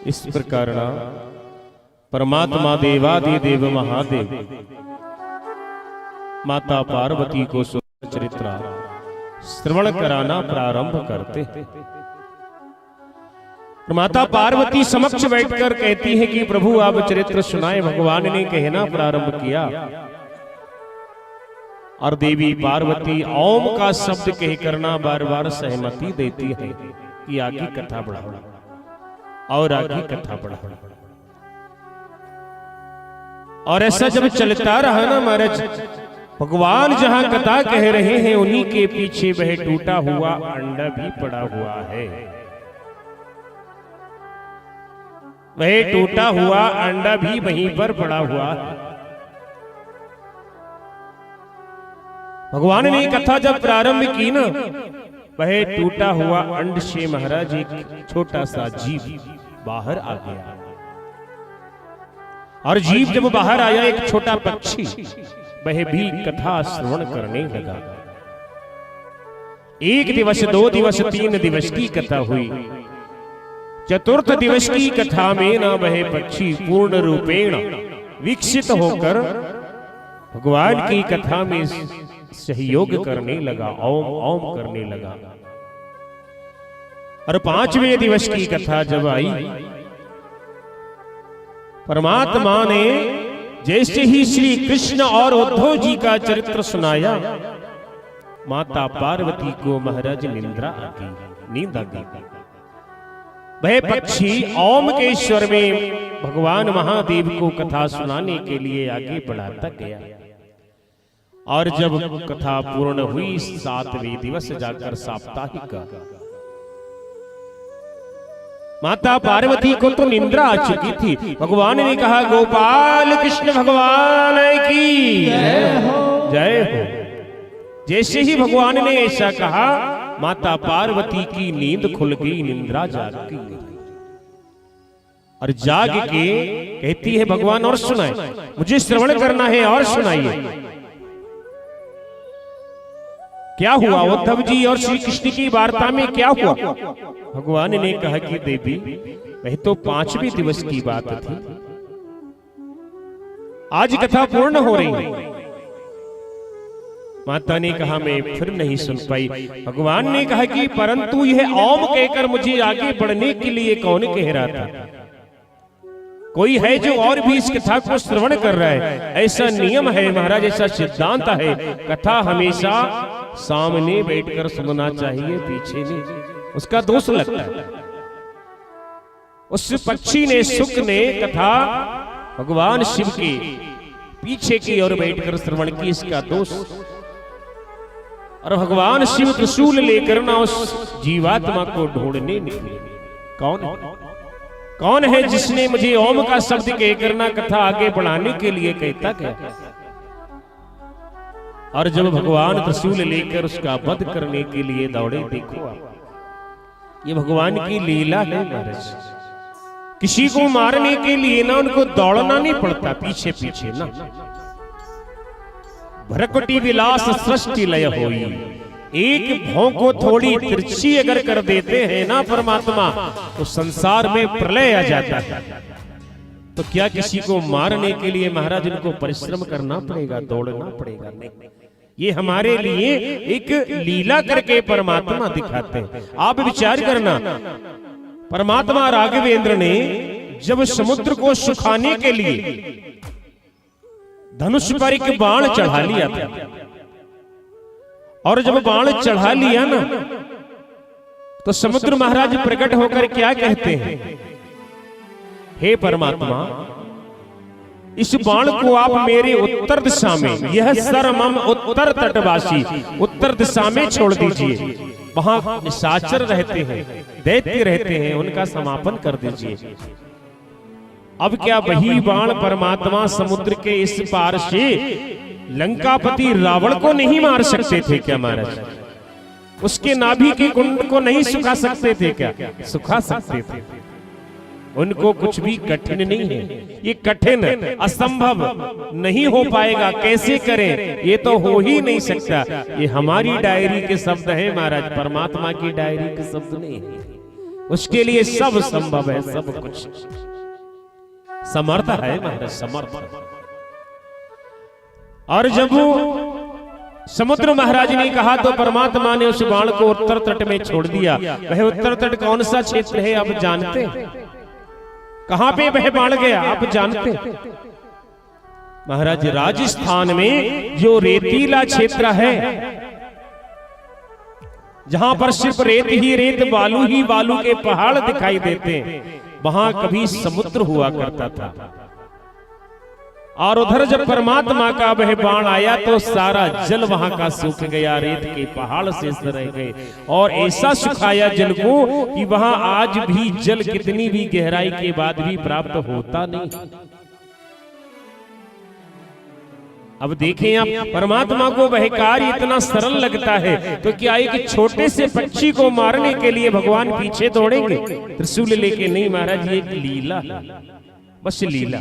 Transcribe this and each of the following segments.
इस प्रकार परमात्मा देवादि देव महादेव माता पार्वती को चरित्र श्रवण कराना प्रारंभ करते हैं। माता पार्वती समक्ष बैठकर कहती है कि प्रभु आप चरित्र सुनाए। भगवान ने कहना प्रारंभ किया और देवी पार्वती ओम का शब्द कह करना बार बार सहमति देती है कि आगे कथा बढ़ाओ और आगे कथा बढ़ाओ। और ऐसा जब चलता रहा ना महाराज, भगवान जहां कथा कह रहे हैं उन्हीं के पीछे वह टूटा हुआ अंडा भी पड़ा हुआ है। वह टूटा हुआ अंडा भी वहीं पर पड़ा हुआ है। भगवान ने कथा जब प्रारंभ की ना, वह टूटा हुआ अंड से महाराज एक छोटा सा जीव बाहर आ गया। और जीव जब बाहर आया, एक छोटा पक्षी, वह भी कथा श्रवण करने लगा। 1 दिवस 2 दिवस 3 दिवस की कथा हुई। चतुर्थ दिवस की कथा में ना वह पक्षी पूर्ण रूपेण विकसित होकर भगवान की कथा में सहयोग करने लगा, ओम ओम करने लगा। और 5वें दिवस की कथा जब आई, परमात्मा ने जैसे ही श्री कृष्ण और उद्धव जी का चरित्र सुनाया, माता पार्वती को महाराज निंद्रा आ गई, नींद आ गई। वह पक्षी ओम के स्वर में भगवान महादेव को कथा सुनाने के लिए आगे बढ़ाता गया। और जब कथा पूर्ण हुई, 7वें दिवस जाकर साप्ताहिक, माता पार्वती को तो निंद्रा आ चुकी थी। भगवान ने कहा गोपाल कृष्ण भगवान की जय हो। जैसे ही भगवान ने ऐसा कहा, माता पार्वती की नींद खुल गई, निंद्रा जाग गई। और जाग के कहती है भगवान और सुनाए, मुझे श्रवण करना है और सुनाइए क्या हुआ। उद्धव जी और श्री कृष्ण की वार्ता में क्या हुआ। भगवान ने कहा कि देवी, वह तो 5वें दिवस की बात थी, आज कथा पूर्ण हो रही है। माता ने कहा मैं फिर नहीं सुन पाई। भगवान ने कहा कि परंतु यह ओम कहकर मुझे आगे बढ़ने के लिए कौन कह रहा था। कोई है जो और भी इस कथा को श्रवण कर रहा है। ऐसा नियम है महाराज, ऐसा सिद्धांत है, कथा हमेशा सामने बैठकर सुनना चाहिए, पीछे नहीं। उसका दोष लगता है। उस पक्षी ने, शुक ने कथा भगवान शिव के पीछे की ओर बैठकर श्रवण की, इसका दोष। और भगवान शिव त्रिशूल लेकर ना उस जीवात्मा को ढूंढने निकले। कौन है जिसने मुझे ओम का शब्द कहकर ना कथा आगे बढ़ाने के लिए कहता गया। और जब भगवान त्रिशूल लेकर उसका वध करने के लिए दौड़े, देखो ये भगवान की लीला है महाराज। किसी को मारने के लिए ना उनको दौड़ना नहीं पड़ता, पीछे पीछे ना। भरकुटी विलास सृष्टि लय होई, एक भौं को थोड़ी तिरछी अगर कर देते हैं ना परमात्मा, तो संसार में प्रलय आ जाता है। तो क्या किसी को मारने के लिए महाराज इनको परिश्रम करना पड़ेगा, दौड़ना पड़ेगा? नहीं, ये हमारे लिए एक लीला करके परमात्मा दिखाते हैं। आप विचार करना, परमात्मा राघवेंद्र ने जब समुद्र को सुखाने के लिए धनुष पर एक बाण चढ़ा लिया था, और जब बाण चढ़ा लिया ना, तो समुद्र महाराज प्रकट होकर क्या कहते हैं, हे परमात्मा, इस बाण को आप मेरे उत्तर दिशा में, यह सरमम उत्तर तटवासी, उत्तर दिशा में छोड़ दीजिए। वहां निशाचर रहते हैं, दैत्य रहते हैं, उनका समापन कर दीजिए। अब क्या वही बाण परमात्मा समुद्र के इस पार से लंकापति रावण को नहीं मार सकते थे क्या महाराज? उसके नाभि की कुंड को नहीं सुखा सकते थे क्या? सुखा सकते थे। उनको कुछ भी कठिन नहीं है। ये कठिन असंभव नहीं हो पाएगा, कैसे करें? ये तो हो ही नहीं सकता। ये हमारी डायरी के शब्द हैं महाराज, परमात्मा की डायरी के शब्द नहीं है। उसके लिए सब संभव है, सब कुछ समर्थ है महाराज, समर्थ। और जब समुद्र महाराज ने कहा तो परमात्मा ने उस बाण को उत्तर तट में छोड़ दिया। वह उत्तर तट कौन सा क्षेत्र है आप जानते हैं? कहां पे वह बाण गया आप जानते हैं? महाराज राजस्थान में जो रेतीला क्षेत्र है, जहां पर सिर्फ रेत ही रेत, बालू ही बालू के पहाड़ दिखाई देते हैं, वहां कभी समुद्र हुआ करता था। और उधर जब परमात्मा का वह बाण आया तो सारा जल वहां का सूख गया, रेत के पहाड़ शेष रह गए, और ऐसा सुखाया जल को कि वहां आज भी जल कितनी भी गहराई के बाद भी प्राप्त होता नहीं। अब देखें आप, परमात्मा को वह कार्य इतना सरल लगता है तो क्या एक छोटे से पक्षी को मारने के लिए भगवान पीछे दौड़ेंगे त्रिशूल लेके? नहीं महाराज, ये एक लीला, बस लीला।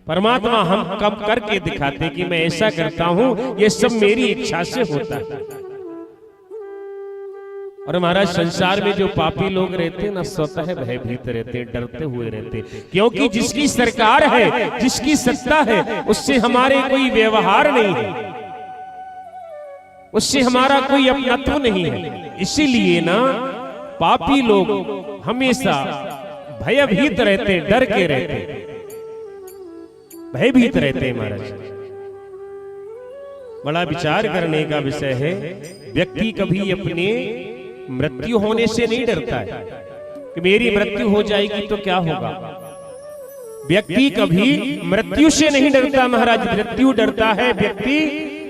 परमात्मा हम कब करके दिखाते कि मैं ऐसा करता हूं, ये सब मेरी इच्छा से होता है। और महाराज संसार में जो पापी लोग रहते हैं ना, स्वतः भयभीत रहते, डरते हुए रहते, क्योंकि जिसकी सरकार है, जिसकी सत्ता है, उससे हमारे कोई व्यवहार नहीं है, उससे हमारा कोई अपनत्व नहीं है। इसीलिए ना पापी लोग हमेशा भयभीत रहते, डर के रहते, भयभीत रहते। महाराज बड़ा विचार करने का विषय है। व्यक्ति कभी अपने मृत्यु होने से नहीं डरता है कि मेरी मृत्यु हो जाएगी तो क्या होगा। व्यक्ति कभी मृत्यु से नहीं डरता महाराज, मृत्यु डरता है व्यक्ति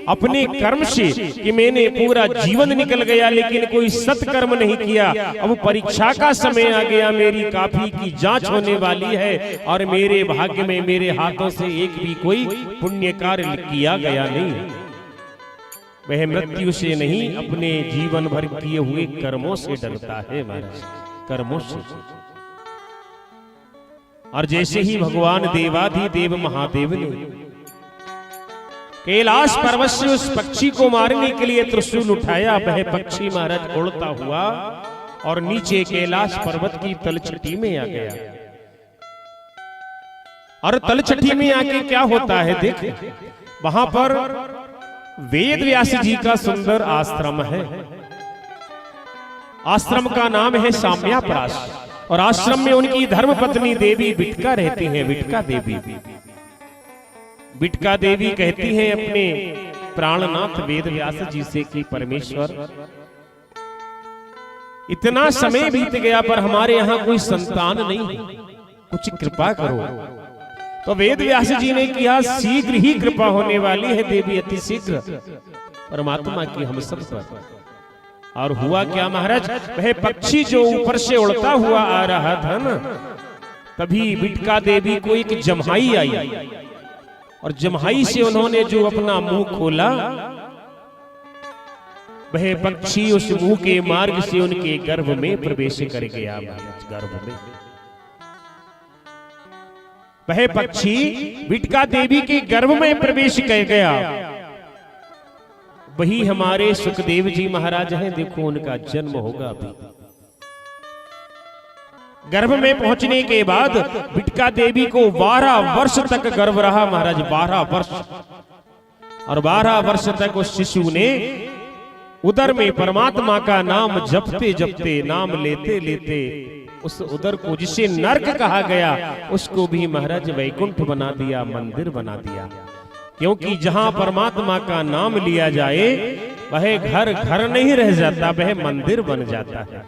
अपने कर्म से कि मैंने पूरा जीवन निकल गया लेकिन कोई सत्कर्म नहीं किया, अब परीक्षा का समय आ गया, मेरी काफी की जांच होने वाली है और मेरे भाग्य में मेरे हाथों से एक भी कोई पुण्य कार्य किया गया नहीं। वह मृत्यु से नहीं, अपने जीवन भर किए हुए कर्मों से डरता है महाराज, कर्मों से। और जैसे ही भगवान देवाधिदेव महादेव ने कैलाश पर्वत से उस पक्षी को मारने के लिए त्रिशूल उठाया, वह पक्षी महाराज उड़ता हुआ और नीचे कैलाश पर्वत की तलछटी में आ गया। और तलछटी में आके क्या होता है देख, वहां पर वेद व्यास जी का सुंदर आश्रम है। आश्रम का नाम है साम्याप्रास, और आश्रम में उनकी धर्मपत्नी देवी बिटका रहती है, बिटका देवी। बिटका देवी कहती है अपने प्राणनाथ वेद व्यास जी से कि परमेश्वर, इतना समय बीत गया पर हमारे यहाँ कोई संतान नहीं है, कुछ कृपा करो। तो वेद व्यास जी ने किया, शीघ्र ही कृपा होने वाली है देवी, अति शीघ्र परमात्मा की हम सब पर। और हुआ क्या महाराज, वह पक्षी जो ऊपर से उड़ता हुआ आ रहा था ना, तभी बिटका देवी को एक जम्हाई आई, और जम्हाई से उन्होंने जो अपना मुंह खोला, वह पक्षी उस मुंह के मार्ग से उनके गर्भ में प्रवेश कर गया। गर्भ में वह पक्षी बिटका देवी के गर्भ में प्रवेश कर गया। वही हमारे सुखदेव जी महाराज हैं, देखो उनका जन्म होगा अभी। गर्भ में पहुंचने के बाद बिटका देवी को 12 वर्ष तक गर्भ रहा महाराज, 12 वर्ष। और 12 वर्ष तक उस शिशु ने उदर में परमात्मा का नाम जपते जपते, नाम लेते लेते उस उदर को, जिसे नरक कहा गया, उसको भी महाराज वैकुंठ बना दिया, मंदिर बना दिया। क्योंकि जहां परमात्मा का नाम लिया जाए वह घर घर नहीं रह जाता, वह मंदिर बन जाता है।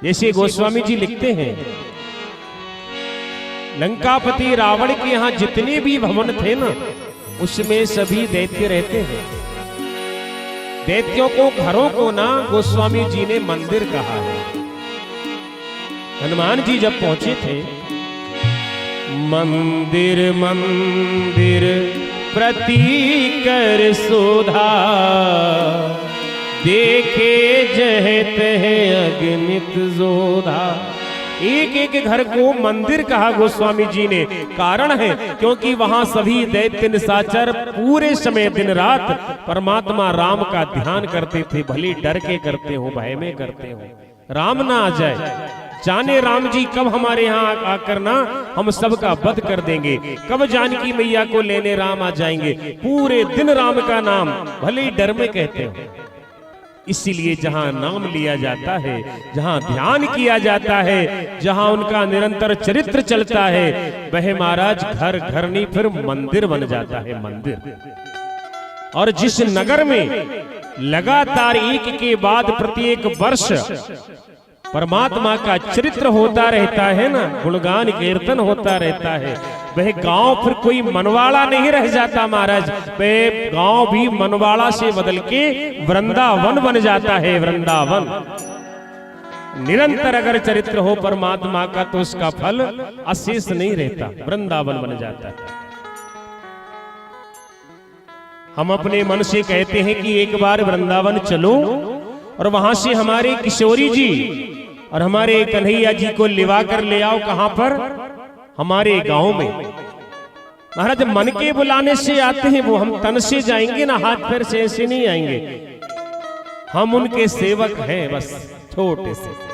जैसे गोस्वामी जी लिखते हैं, लंकापति रावण के यहाँ जितने भी भवन थे ना, उसमें सभी दैत्य रहते हैं। दैत्यों को, घरों को ना गोस्वामी जी ने मंदिर कहा है। हनुमान जी जब पहुंचे थे, मंदिर मंदिर प्रति कर शोधा, देखे जहत है अगणित जोधा। एक एक घर को मंदिर कहा गोस्वामी जी ने, कारण है क्योंकि वहां सभी दैत्य निशाचर पूरे समय दिन रात परमात्मा राम का ध्यान करते थे, भले डर के करते हो, भय में करते हो, राम ना आ जाए, जाने राम जी कब हमारे यहाँ आकर ना हम सबका वध कर देंगे, कब जानकी मैया को लेने राम आ जाएंगे। पूरे दिन राम का नाम भले ही डर में कहते हो। इसीलिए जहां नाम लिया जाता है, जहां ध्यान किया जाता है, जहां उनका निरंतर चरित्र चलता है, वह महाराज घर घर नहीं फिर मंदिर बन जाता है, मंदिर। और जिस नगर में लगातार एक के बाद प्रत्येक वर्ष परमात्मा का चरित्र होता रहता है ना, गुणगान कीर्तन होता रहता है, वह गांव फिर कोई मनवाड़ा नहीं रह जाता महाराज। वह गांव भी मनवाड़ा से बदल के वृंदावन बन जाता है, वृंदावन। निरंतर अगर चरित्र हो परमात्मा का तो उसका फल अशेष नहीं रहता, वृंदावन बन जाता है। हम अपने मन से कहते हैं कि एक बार वृंदावन चलो और वहां से हमारे किशोरी जी और हमारे कन्हैया जी को लिवा कर ले आओ। कहां पर? हमारे गांव में। महाराज मन के बुलाने से आते हैं वो, हम तन से जाएंगे ना, हाथ पैर से ऐसे नहीं आएंगे। हम उनके सेवक हैं बस, छोटे से।